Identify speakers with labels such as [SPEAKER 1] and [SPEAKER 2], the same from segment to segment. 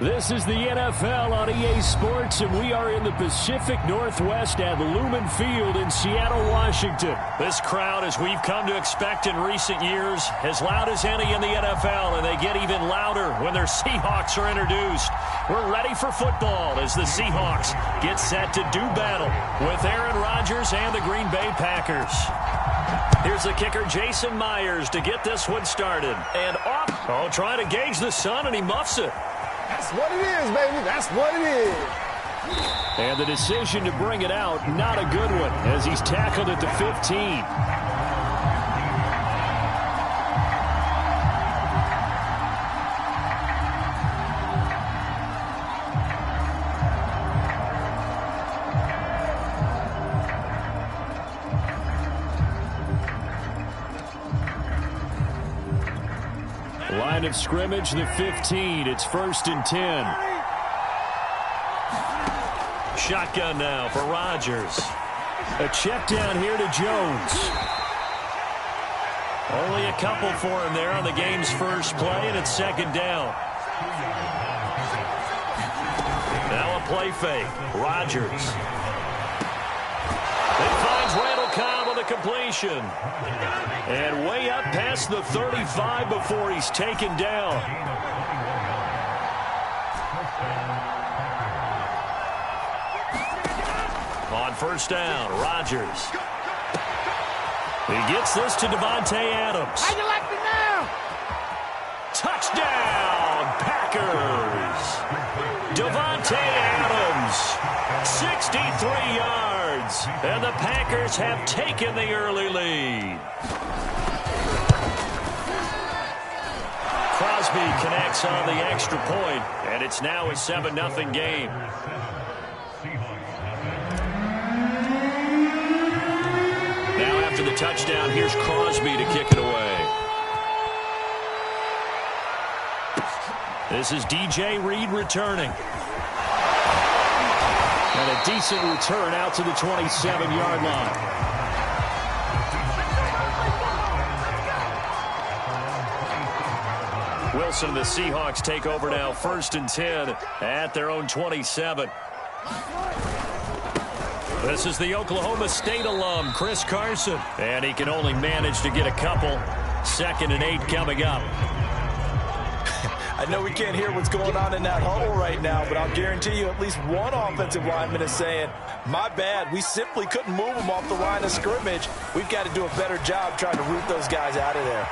[SPEAKER 1] This is the NFL on EA Sports, and we are in the Pacific Northwest at Lumen Field in Seattle, Washington. This crowd, as we've come to expect in recent years, as loud as any in the NFL, and they get even louder when their Seahawks are introduced. We're ready for football as the Seahawks get set to do battle with Aaron Rodgers and the Green Bay Packers. Here's the kicker, Jason Myers, to get this one started. And off. Oh, trying to gauge the sun, and he muffs it.
[SPEAKER 2] That's what it is, baby. That's what it is.
[SPEAKER 1] And the decision to bring it out, not a good one, as he's tackled at the 15. Line of scrimmage, the 15. It's 1st and 10. Shotgun now for Rodgers. A check down here to Jones. Only a couple for him there on the game's first play, and it's 2nd down. Now a play fake. Rodgers. It finds Randall Cobb on the completion. And way up past the 35 before he's taken down. On 1st down, Rodgers. He gets this to Davante Adams.
[SPEAKER 2] How you like me now?
[SPEAKER 1] Touchdown, Packers. Davante Adams, 63 yards. And the Packers have taken the early lead. Crosby connects on the extra point, and it's now a 7-0 game. Now after the touchdown, here's Crosby to kick it away. This is DJ Reed returning. And a decent return out to the 27-yard line. Wilson, the Seahawks take over now, 1st and 10 at their own 27. This is the Oklahoma State alum, Chris Carson. And he can only manage to get a couple. 2nd and 8 coming up.
[SPEAKER 3] I know we can't hear what's going on in that huddle right now, but I'll guarantee you at least one offensive lineman is saying, my bad, we simply couldn't move them off the line of scrimmage. We've got to do a better job trying to root those guys out of there.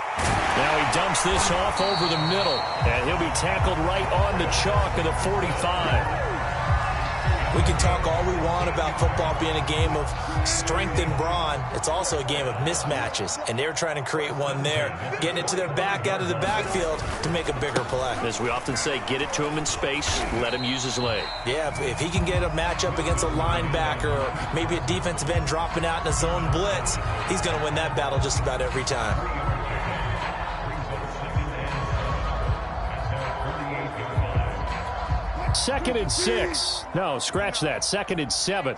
[SPEAKER 1] Now he dumps this off over the middle, and he'll be tackled right on the chalk of the 45.
[SPEAKER 3] We can talk all we want about football being a game of strength and brawn. It's also a game of mismatches, and they're trying to create one there, getting it to their back out of the backfield to make a bigger play.
[SPEAKER 1] As we often say, get it to him in space, let him use his leg.
[SPEAKER 3] Yeah, if he can get a matchup against a linebacker or maybe a defensive end dropping out in a zone blitz, he's going to win that battle just about every time.
[SPEAKER 1] Second and 6. No, scratch that. 2nd and 7.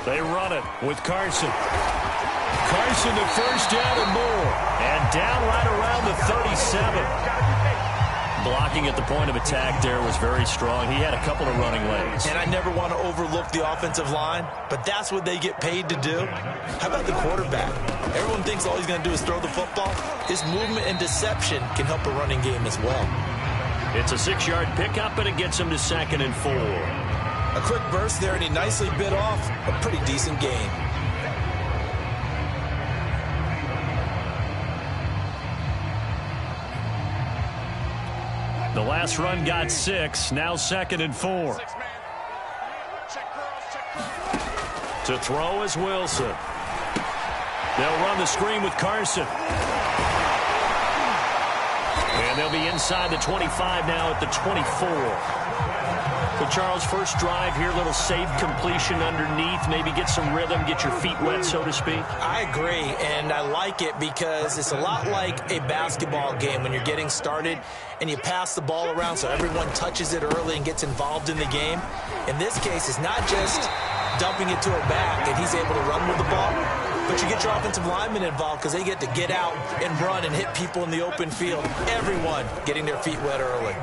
[SPEAKER 1] They run it with Carson. Carson to 1st down and more. And down right around the 37. Blocking at the point of attack there was very strong. He had a couple of running lanes.
[SPEAKER 3] And I never want to overlook the offensive line, but that's what they get paid to do. How about the quarterback? Everyone thinks all he's going to do is throw the football. His movement and deception can help a running game as well.
[SPEAKER 1] It's a 6-yard pickup, and it gets him to 2nd and 4.
[SPEAKER 3] A quick burst there, and he nicely bit off a pretty decent gain.
[SPEAKER 1] The last run got 6. Now 2nd and 4. To throw is Wilson. They'll run the screen with Carson. And they'll be inside the 25 now at the 24. So, Charles, first drive here, little safe completion underneath, maybe get some rhythm, get your feet wet, so to speak.
[SPEAKER 3] I agree, and I like it because it's a lot like a basketball game when you're getting started and you pass the ball around so everyone touches it early and gets involved in the game. In this case, it's not just dumping it to a back and he's able to run with the ball. but you get your offensive linemen involved because they get to get out and run and hit people in the open field. Everyone getting their feet wet early.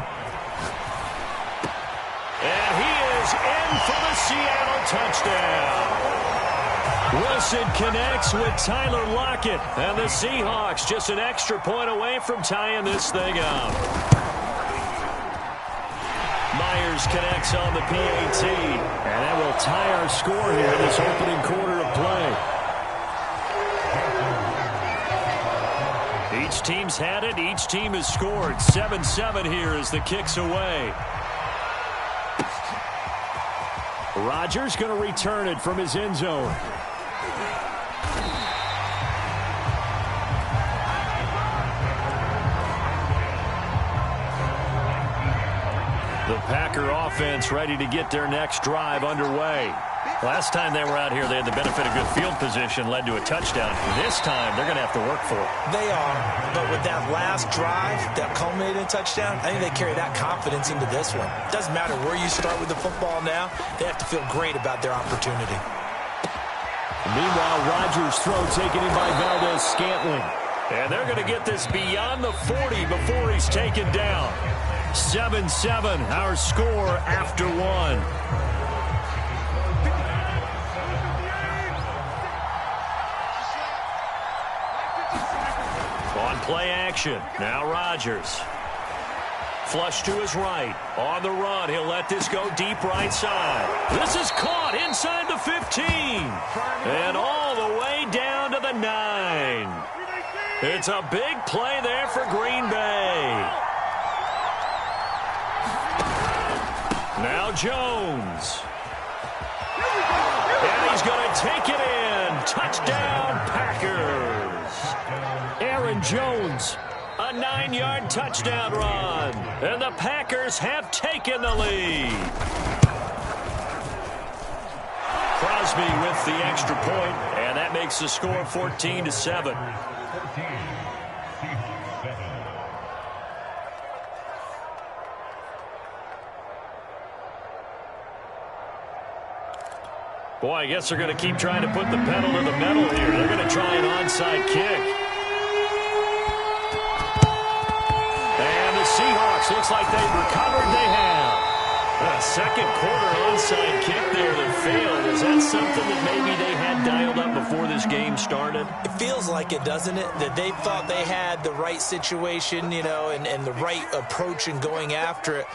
[SPEAKER 1] And he is in for the Seattle touchdown. Wilson connects with Tyler Lockett. And the Seahawks just an extra point away from tying this thing up. Myers connects on the PAT. And that will tie our score here in this opening quarter of play. Each team's had it. Each team has scored. 7-7 here as the kick's away. Rodgers going to return it from his end zone. The Packer offense ready to get their next drive underway. Last time they were out here, they had the benefit of good field position, led to a touchdown. This time, they're going to have to work for it.
[SPEAKER 3] They are, but with that last drive that culminated in a touchdown, I think they carry that confidence into this one. Doesn't matter where you start with the football now, they have to feel great about their opportunity.
[SPEAKER 1] Meanwhile, Rodgers' throw taken in by Valdes-Scantling. And they're going to get this beyond the 40 before he's taken down. 7-7, our score after one. On play action, now Rodgers. Flush to his right. On the run, he'll let this go deep right side. This is caught inside the 15. And all the way down to the 9. It's a big play there for Green Bay. Now Jones. And he's going to take it in. Touchdown, Packers. Aaron Jones, a 9-yard touchdown run. And the Packers have taken the lead. Crosby with the extra point, and that makes the score 14-7. Boy, I guess they're going to keep trying to put the pedal to the metal here. They're going to try an onside kick. And the Seahawks, looks like they've recovered. They have. A second quarter onside kick there that failed. Is that something that maybe they had dialed up before this game started?
[SPEAKER 3] It feels like it, doesn't it? That they thought they had the right situation, you know, and the right approach in going after it.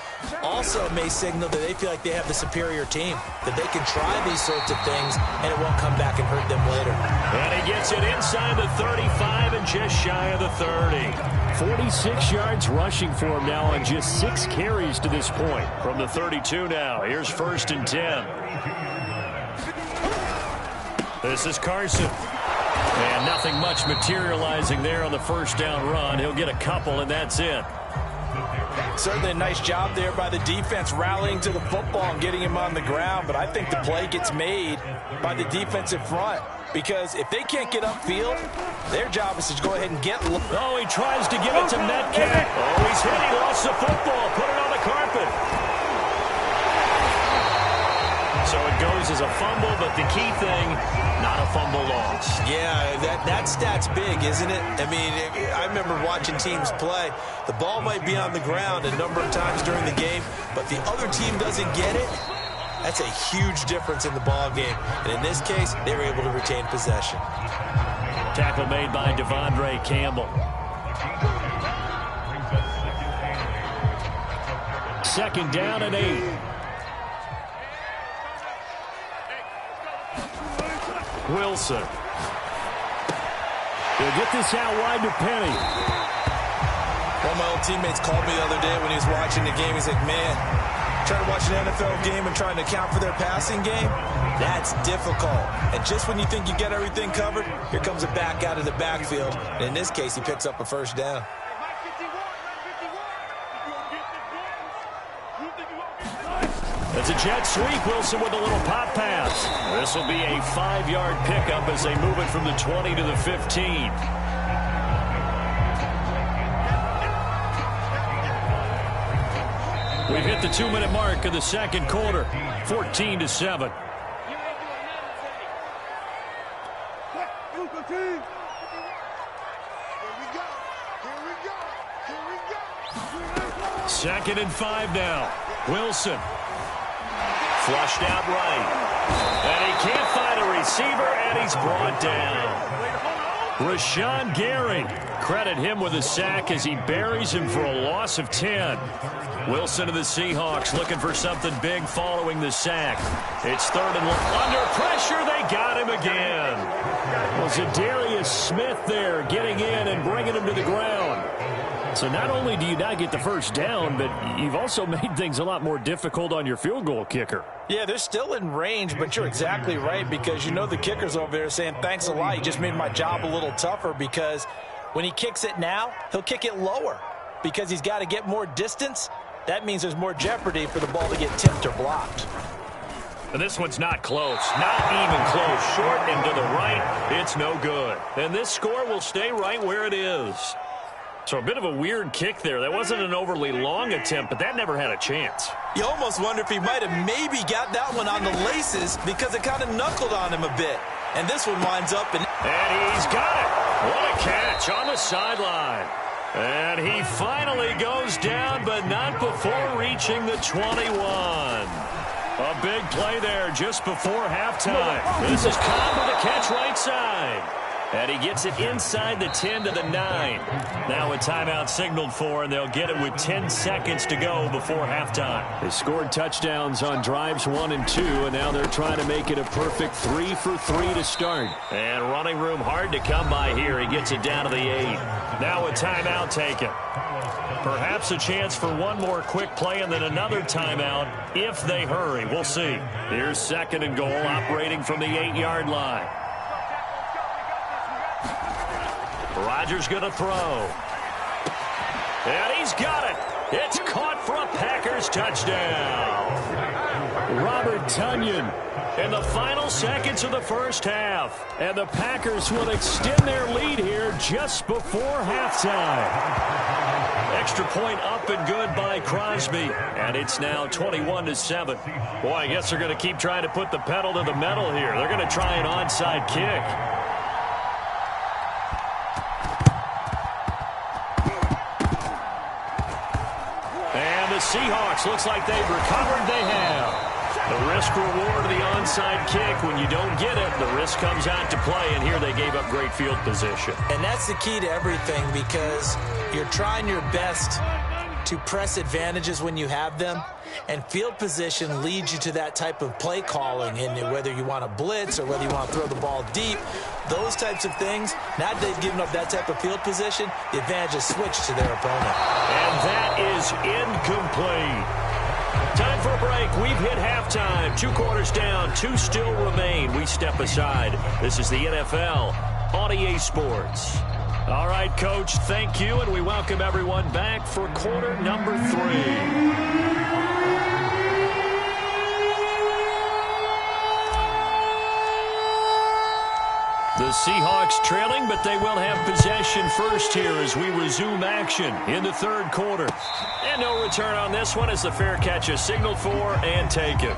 [SPEAKER 3] Also may signal that they feel like they have the superior team, that they can try these sorts of things and it won't come back and hurt them later.
[SPEAKER 1] And he gets it inside the 35 and just shy of the 30. 46 yards rushing for him now on just 6 carries to this point. From the 32 now, here's 1st and 10. This is Carson. And nothing much materializing there on the first down run. He'll get a couple, and that's it.
[SPEAKER 3] Certainly a nice job there by the defense rallying to the football and getting him on the ground, but I think the play gets made by the defensive front because if they can't get upfield, their job is to go ahead and get...
[SPEAKER 1] Oh, he tries to give it to Metcalf. Oh, he's hit. He lost the football. Put it on the carpet. So it goes as a fumble, but the key thing, not a fumble loss.
[SPEAKER 3] Yeah, that stat's big, isn't it? I mean, I remember watching teams play. The ball might be on the ground a number of times during the game, but the other team doesn't get it. That's a huge difference in the ball game. And in this case, they were able to retain possession.
[SPEAKER 1] Tackle made by Devondre Campbell. 2nd down and 8. Wilson. He'll get this out wide to Penny.
[SPEAKER 3] One of my old teammates called me the other day when he was watching the game. He's like, man, trying to watch an NFL game and trying to account for their passing game, that's difficult. And just when you think you get everything covered, here comes a back out of the backfield. And in this case, he picks up a first down.
[SPEAKER 1] It's a jet sweep. Wilson with a little pop pass. This will be a 5-yard pickup as they move it from the 20 to the 15. We've hit the 2-minute mark of the second quarter. 14-7. 2nd and 5 now. Wilson. Flushed out right. And he can't find a receiver, and he's brought down. Rashawn Gary. Credit him with a sack as he buries him for a loss of 10. Wilson of the Seahawks looking for something big following the sack. It's 3rd and under pressure. They got him again. Well, Zadarius Smith there getting in and bringing him to the ground. So not only do you not get the first down, but you've also made things a lot more difficult on your field goal kicker.
[SPEAKER 3] Yeah, they're still in range, but you're exactly right because you know the kicker's over there saying, thanks a lot. You just made my job a little tougher because when he kicks it now, he'll kick it lower because he's got to get more distance. That means there's more jeopardy for the ball to get tipped or blocked.
[SPEAKER 1] And this one's not close. Not even close. Short and to the right. It's no good. And this score will stay right where it is. So a bit of a weird kick there. That wasn't an overly long attempt, but that never had a chance.
[SPEAKER 3] You almost wonder if he might have maybe got that one on the laces because it kind of knuckled on him a bit. And this one winds up and
[SPEAKER 1] he's got it. What a catch on the sideline. And he finally goes down, but not before reaching the 21. A big play there just before halftime. This is Cobb with a catch right side. And he gets it inside the 10 to the 9. Now a timeout signaled for, and they'll get it with 10 seconds to go before halftime. They scored touchdowns on drives 1 and 2, and now they're trying to make it a perfect 3 for 3 to start. And running room hard to come by here. He gets it down to the 8. Now a timeout taken. Perhaps a chance for one more quick play and then another timeout if they hurry. We'll see. Here's 2nd and goal, operating from the 8-yard line. Rodgers going to throw. And he's got it. It's caught for a Packers touchdown. Robert Tonyan in the final seconds of the first half. And the Packers will extend their lead here just before halftime. Extra point up and good by Crosby. And it's now 21-7. Boy, I guess they're going to keep trying to put the pedal to the metal here. They're going to try an onside kick. The Seahawks looks like they've recovered. They have. The risk reward of the onside kick. When you don't get it, the risk comes out to play, and here they gave up great field position.
[SPEAKER 3] And that's the key to everything because you're trying your best to press advantages when you have them, and field position leads you to that type of play calling, and whether you want to blitz or whether you want to throw the ball deep, those types of things, now that they've given up that type of field position, the advantage is switched to their opponent.
[SPEAKER 1] And that is incomplete. Time for a break. We've hit halftime. 2 quarters down, 2 still remain. We step aside. This is the NFL on EA Sports. All right, Coach, thank you, and we welcome everyone back for quarter number 3. The Seahawks trailing, but they will have possession first here as we resume action in the 3rd quarter. And no return on this one as the fair catch is signaled for and taken.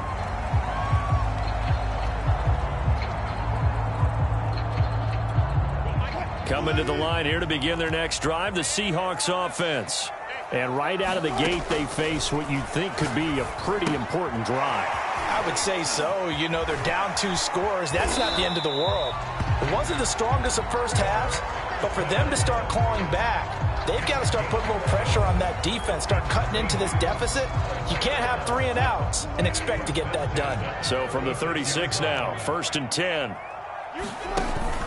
[SPEAKER 1] Coming to the line here to begin their next drive, the Seahawks offense. And right out of the gate, they face what you'd think could be a pretty important drive.
[SPEAKER 3] I would say so. You know, they're down 2 scores. That's not the end of the world. It wasn't the strongest of first halves, but for them to start clawing back, they've got to start putting a little pressure on that defense, start cutting into this deficit. You can't have 3 and outs and expect to get that done.
[SPEAKER 1] So from the 36 now, 1st and 10.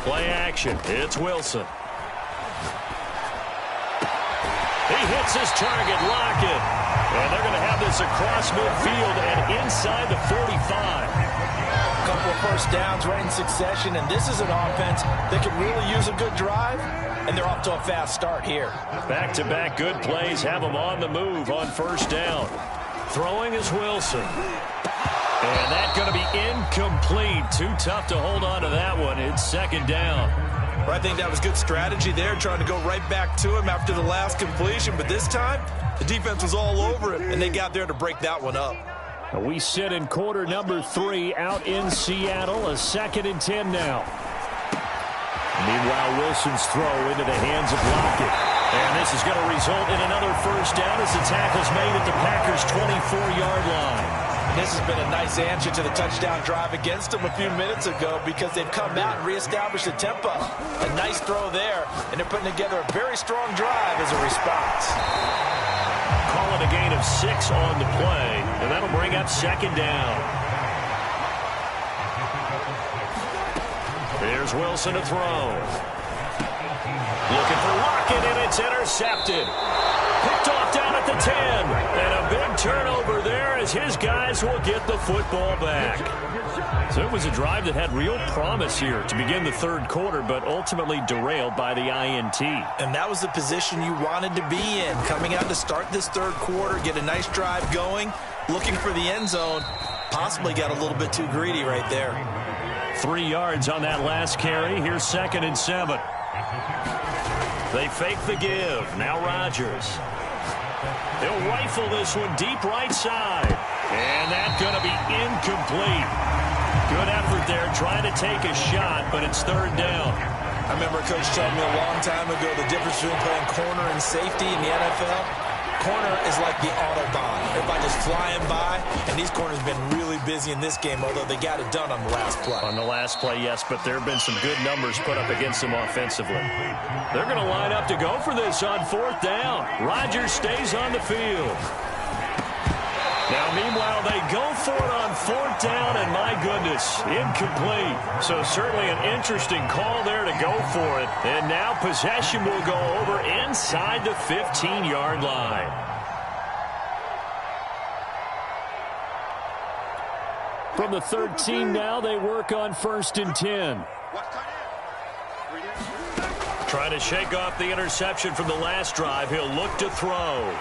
[SPEAKER 1] Play action. It's Wilson. He hits his target, Lockett. And they're going to have this across midfield and inside the 45.
[SPEAKER 3] A couple of first downs right in succession, and this is an offense that could really use a good drive, and they're off to a fast start here.
[SPEAKER 1] Back-to-back good plays have them on the move on 1st down. Throwing is Wilson. And that's going to be incomplete. Too tough to hold on to that one. It's 2nd down.
[SPEAKER 3] Well, I think that was good strategy there, trying to go right back to him after the last completion. But this time, the defense was all over it, and they got there to break that one up.
[SPEAKER 1] We sit in quarter number 3 out in Seattle. A 2nd and 10 now. Meanwhile, Wilson's throw into the hands of Lockett. And this is going to result in another first down as the tackle's made at the Packers' 24-yard line.
[SPEAKER 3] This has been a nice answer to the touchdown drive against them a few minutes ago because they've come out and reestablished the tempo. A nice throw there, and they're putting together a very strong drive as a response.
[SPEAKER 1] Call it a gain of 6 on the play, and that'll bring up second down. Here's Wilson to throw. Looking for Lockett, and it's intercepted. Picked off down at the 10. And a big turnover there as his guys will get the football back. So it was a drive that had real promise here to begin the third quarter, but ultimately derailed by the INT.
[SPEAKER 3] And that was the position you wanted to be in. Coming out to start this third quarter, get a nice drive going, looking for the end zone. Possibly got a little bit too greedy right there.
[SPEAKER 1] 3 yards on that last carry. Here's 2nd and 7. They fake the give. Now Rodgers. He'll rifle this one deep right side. And that's going to be incomplete. Good effort there trying to take a shot, but it's third down.
[SPEAKER 3] I remember Coach telling me a long time ago the difference between playing corner and safety in the NFL. Corner is like the Autobahn. Everybody just flying by, and these corners have been really busy in this game, although they got it done on the last play.
[SPEAKER 1] On the last play, yes, but there have been some good numbers put up against them offensively. They're going to line up to go for this on 4th down. Rodgers stays on the field. Now, meanwhile, they go for it on 4th down, and my goodness, incomplete. So certainly an interesting call there to go for it. And now possession will go over inside the 15-yard line. From the 13 now, they work on 1st and 10. Trying to shake off the interception from the last drive. He'll look to throw.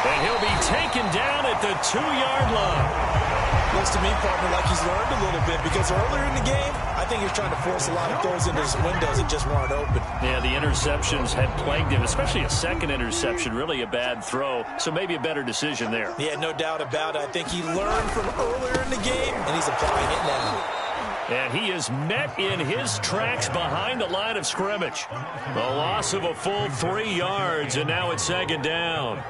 [SPEAKER 1] And he'll be taken down at the 2-yard line.
[SPEAKER 3] Looks to me, partner, like he's learned a little bit because earlier in the game, I think he was trying to force a lot of throws into his windows that just weren't open.
[SPEAKER 1] Yeah, the interceptions had plagued him, especially a second interception, really a bad throw. So maybe a better decision there.
[SPEAKER 3] Yeah, no doubt about it. I think he learned from earlier in the game, and he's applying it now.
[SPEAKER 1] And he is met in his tracks behind the line of scrimmage. The loss of a full 3 yards, and now it's 2nd down.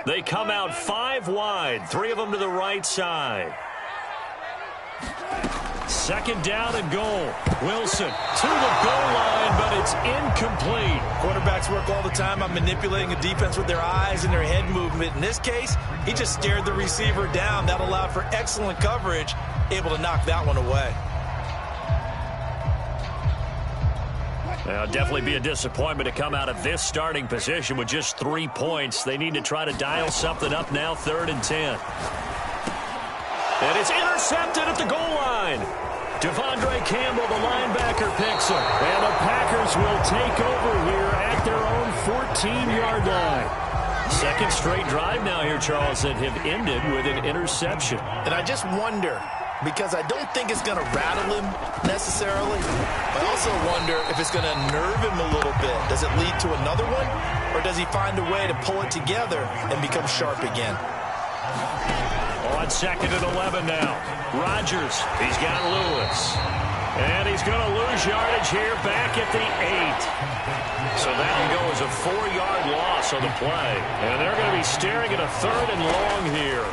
[SPEAKER 1] They come out 5 wide, 3 of them to the right side. 2nd down and goal. Wilson to the goal line, but it's incomplete.
[SPEAKER 3] Quarterbacks work all the time on manipulating a defense with their eyes and their head movement. In this case, he just stared the receiver down. That allowed for excellent coverage, able to knock that one away.
[SPEAKER 1] Now, definitely be a disappointment to come out of this starting position with just 3 points. They need to try to dial something up now, 3rd and 10. And it's intercepted at the goal line. Devondre Campbell, the linebacker, picks him. And the Packers will take over here at their own 14-yard line. 2nd straight drive now here, Charles, that have ended with an interception.
[SPEAKER 3] And I just wonder, because I don't think it's going to rattle him necessarily. I also wonder if it's going to nerve him a little bit. Does it lead to another one? Or does he find a way to pull it together and become sharp again?
[SPEAKER 1] On 2nd and 11 now. Rodgers, he's got Lewis. And he's going to lose yardage here back at the 8. So that'll go as a 4-yard loss on the play. And they're going to be staring at a 3rd and long here.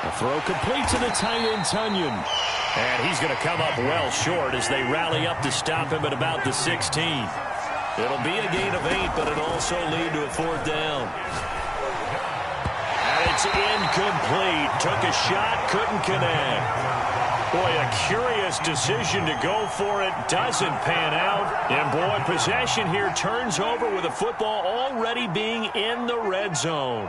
[SPEAKER 1] A throw complete to the tight end, Tunyon. And he's going to come up well short as they rally up to stop him at about the 16. It'll be a gain of 8, but it'll also lead to a 4th down. And it's incomplete. Took a shot, couldn't connect. Boy, a curious decision to go for it. Doesn't pan out. And, boy, possession here turns over with the football already being in the red zone.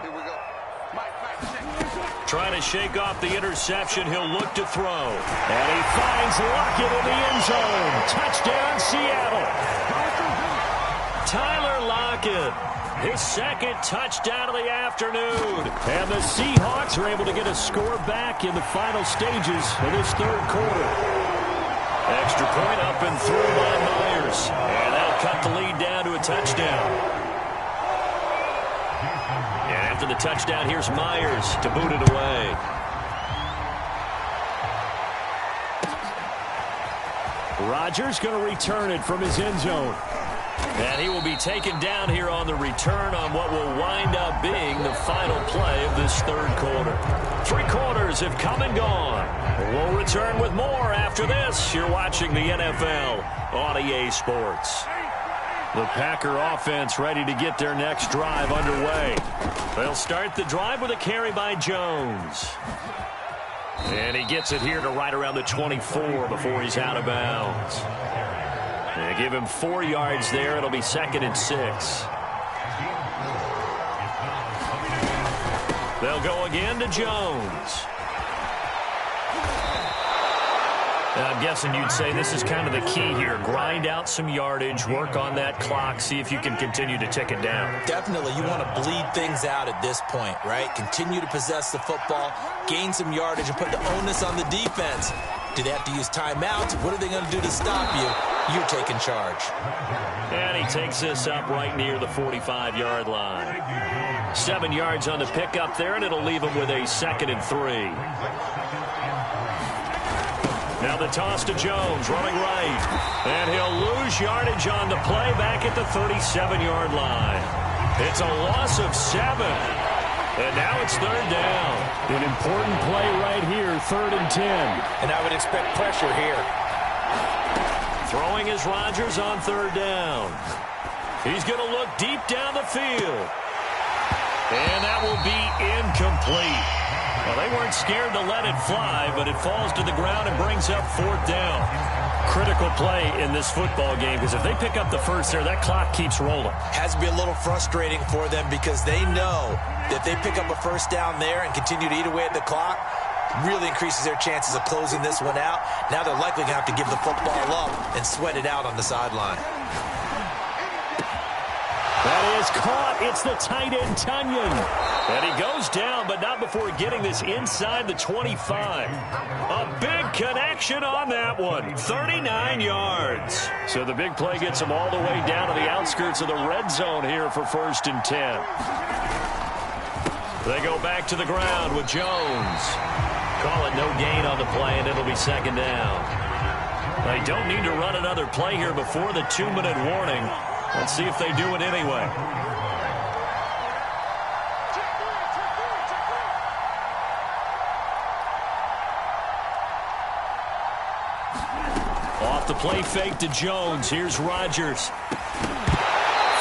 [SPEAKER 1] Trying to shake off the interception. He'll look to throw. And he finds Lockett in the end zone. Touchdown, Seattle. Tyler Lockett. His second touchdown of the afternoon. And the Seahawks are able to get a score back in the final stages of this third quarter. Extra point up and through by Myers. And that'll cut the lead down to a touchdown. And after the touchdown, here's Myers to boot it away. Rodgers going to return it from his end zone. And he will be taken down here on the return on what will wind up being the final play of this third quarter. 3 quarters have come and gone. We'll return with more after this. You're watching the NFL on EA Sports. The Packer offense ready to get their next drive underway. They'll start the drive with a carry by Jones. And he gets it here to right around the 24 before he's out of bounds. They give him 4 yards there. It'll be 2nd and 6. They'll go again to Jones. I'm guessing you'd say this is kind of the key here. Grind out some yardage, work on that clock, see if you can continue to tick it down.
[SPEAKER 3] Definitely. You want to bleed things out at this point, right? Continue to possess the football, gain some yardage, and put the onus on the defense. Do they have to use timeouts? What are they going to do to stop you? You're taking charge.
[SPEAKER 1] And he takes this up right near the 45-yard line. 7 yards on the pickup there, and it'll leave him with a 2nd and 3. Now the toss to Jones, running right. And he'll lose yardage on the play back at the 37-yard line. It's a loss of 7. And now it's 3rd down.
[SPEAKER 4] An important play right here, 3rd and 10.
[SPEAKER 3] And I would expect pressure here.
[SPEAKER 1] Throwing is Rodgers on 3rd down. He's going to look deep down the field. And that will be incomplete. Well, they weren't scared to let it fly, but it falls to the ground and brings up 4th down. Critical play in this football game, because if they pick up the first there, that clock keeps rolling.
[SPEAKER 3] Has to be a little frustrating for them because they know that if they pick up a first down there and continue to eat away at the clock, really increases their chances of closing this one out. Now they're likely going to have to give the football up and sweat it out on the sideline.
[SPEAKER 1] That is caught. It's the tight end, Tunyon. And he goes down, but not before getting this inside the 25. A big connection on that one. 39 yards. So the big play gets him all the way down to the outskirts of the red zone here for 1st and 10. They go back to the ground with Jones. Call it no gain on the play, and it'll be 2nd down. They don't need to run another play here before the 2-minute warning. Let's see if they do it anyway. Off the play fake to Jones. Here's Rodgers.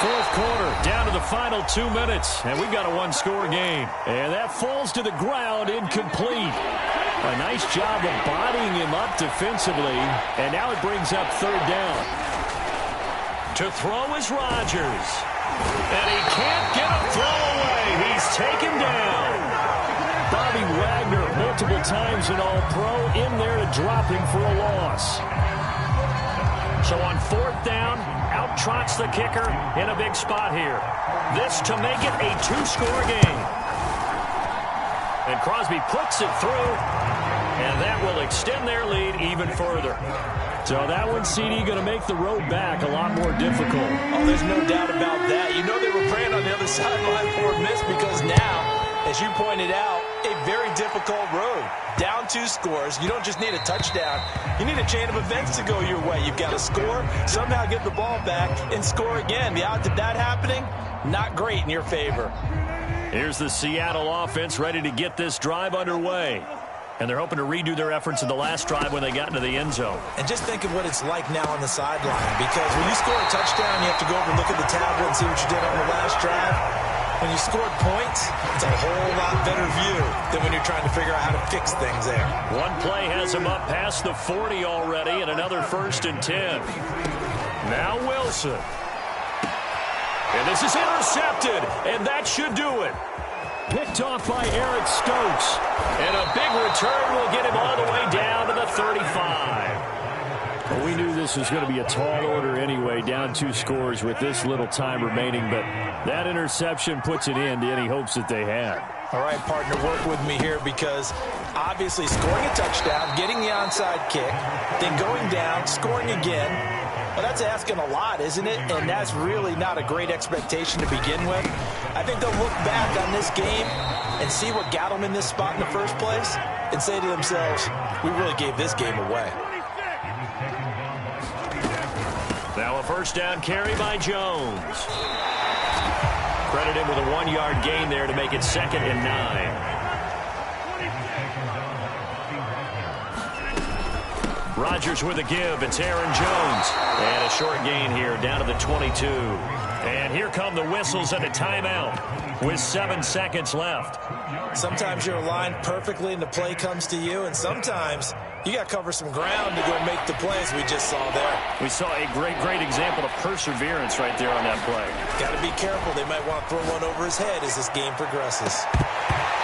[SPEAKER 1] 4th quarter, down to the final 2 minutes, and we've got a 1-score game. And that falls to the ground, incomplete. A nice job of bodying him up defensively, and now it brings up 3rd down. To throw is Rodgers. And he can't get a throw away. He's taken down. Bobby Wagner, multiple times an All-Pro, in there to drop him for a loss. So on 4th down, out trots the kicker in a big spot here. This to make it a 2-score game. And Crosby puts it through, and that will extend their lead even further. So that one, CD, going to make the road back a lot more difficult.
[SPEAKER 3] Oh, there's no doubt about that. You know they were praying on the other sideline for a miss because now, as you pointed out, a very difficult road. Down 2 scores. You don't just need a touchdown. You need a chain of events to go your way. You've got to score, somehow get the ball back, and score again. The odds of that happening, not great in your favor.
[SPEAKER 1] Here's the Seattle offense ready to get this drive underway. And they're hoping to redo their efforts in the last drive when they got into the end zone.
[SPEAKER 3] And just think of what it's like now on the sideline. Because when you score a touchdown, you have to go over and look at the tablet and see what you did on the last drive. When you scored points, it's a whole lot better view than when you're trying to figure out how to fix things there.
[SPEAKER 1] One play has him up past the 40 already, and another 1st and 10. Now Wilson. And this is intercepted, and that should do it. Picked off by Eric Stokes. And a big return will get him all the way down to the 35. Well, we knew this was going to be a tall order anyway, down 2 scores with this little time remaining, but that interception puts an end to any hopes that they had.
[SPEAKER 3] All right, partner, work with me here because obviously scoring a touchdown, getting the onside kick, then going down, scoring again, well, that's asking a lot, isn't it? And that's really not a great expectation to begin with. I think they'll look back on this game and see what got them in this spot in the first place and say to themselves, we really gave this game away.
[SPEAKER 1] Now a first down carry by Jones. Credit him with a 1-yard gain there to make it 2nd and 9. Rodgers with a give. It's Aaron Jones. And a short gain here down to the 22. And here come the whistles and a timeout with 7 seconds left.
[SPEAKER 3] Sometimes you're aligned perfectly and the play comes to you, and sometimes you got to cover some ground to go make the plays we just saw there.
[SPEAKER 1] We saw a great example of perseverance right there on that play.
[SPEAKER 3] Got to be careful. They might want to throw one over his head as this game progresses.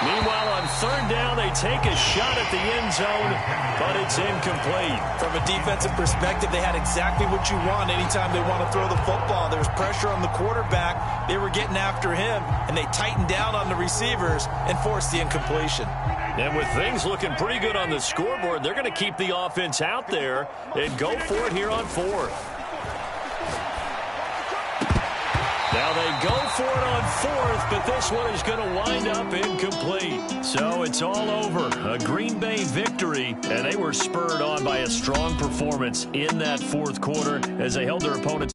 [SPEAKER 1] Meanwhile, on 3rd down, they take a shot at the end zone, but it's incomplete.
[SPEAKER 3] From a defensive perspective, they had exactly what you want anytime they want to throw the football. There was pressure on the quarterback. They were getting after him, and they tightened down on the receivers and forced the incompletion.
[SPEAKER 1] And with things looking pretty good on the scoreboard, they're going to keep the offense out there and go for it here on 4th. Now they go for it on 4th, but this one is going to wind up incomplete. So it's all over. A Green Bay victory, and they were spurred on by a strong performance in that 4th quarter as they held their opponents